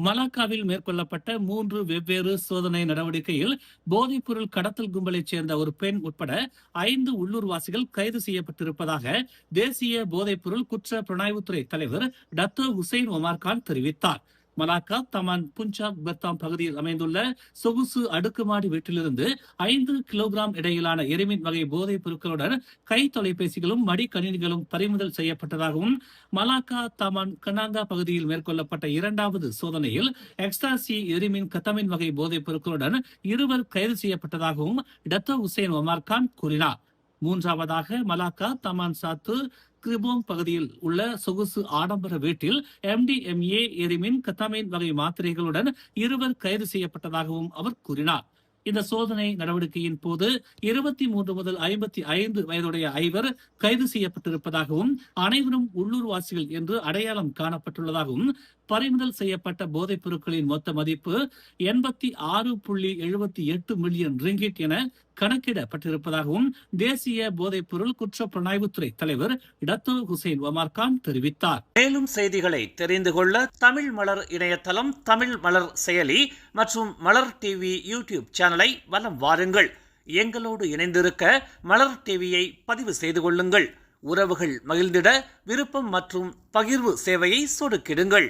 மலாக்காவில் மேற்கொள்ளப்பட்ட 3 வெவ்வேறு சோதனை நடவடிக்கையில் போதைப்பொருள் கடத்தல் கும்பலைச் சேர்ந்த ஒரு பெண் உட்பட 5 உள்ளூர்வாசிகள் கைது செய்யப்பட்டிருப்பதாக தேசிய போதைப்பொருள் குற்ற புலனாய்வுத்துறை தலைவர் டத்தோ ஹுசைன் ஒமார்கான் தெரிவித்தார். மலாக்கா தமான் புஞ்சாக் பெர்தாம் பகுதியில் அமைந்துள்ள சொகுசு அடுக்குமாடி வீட்டிலிருந்து 5 கிலோகிராம் இடையிலான எரிமின் வகை போதைப் பொருட்களுடன் கை தொலைபேசிகளும் மடிக்கணினிகளும் பறிமுதல் செய்யப்பட்டதாகவும், மலாக்கா தமான் கனாங்கா பகுதியில் மேற்கொள்ளப்பட்ட 2வது சோதனையில் எக்ஸ்டாசி எரிமின் கத்தமின் வகை போதைப் பொருட்களுடன் 2 கைது செய்யப்பட்டதாகவும் டத்தோ ஹுசைன் ஒமார்கான் கூறினார். 3வதாக மலாக்கா தமான் சாத்து கிரிபோங் பகுதியில் உள்ள சொகுசு ஆடம்பர வீட்டில் MDMA எரிமின் கத்தமைன் வகை மாத்திரைகளுடன் 2 கைது செய்யப்பட்டதாகவும் அவர் கூறினார். இந்த சோதனை நடவடிக்கையின் போது 23 முதல் 55 வயதுடைய 5 கைது செய்யப்பட்டிருப்பதாகவும், அனைவரும் உள்ளூர்வாசிகள் என்று அடையாளம் காணப்பட்டுள்ளதாகவும், பறிமுதல் செய்யப்பட்ட போதைப் பொருட்களின் மொத்த மதிப்பு 86.78 மில்லியன் ரிங்கிட் என கணக்கிடப்பட்டிருப்பதாகவும் தேசிய போதைப் பொருள் குற்ற புலனாய்வுத்துறை தலைவர் டத்தோ ஹுசைன் ஒமார்கான் தெரிவித்தார். மேலும் செய்திகளை தெரிந்து கொள்ள தமிழ் மலர் இணையதளம், தமிழ் மலர் செயலி மற்றும் மலர் டிவி யூடியூப் சேனலை வலம் வாருங்கள். எங்களோடு இணைந்திருக்க மலர் டிவியை பதிவு செய்து கொள்ளுங்கள். உறவுகள் மகிழ்ந்திட விருப்பம் மற்றும் பகிர்வு சேவையை சொடுக்கிடுங்கள்.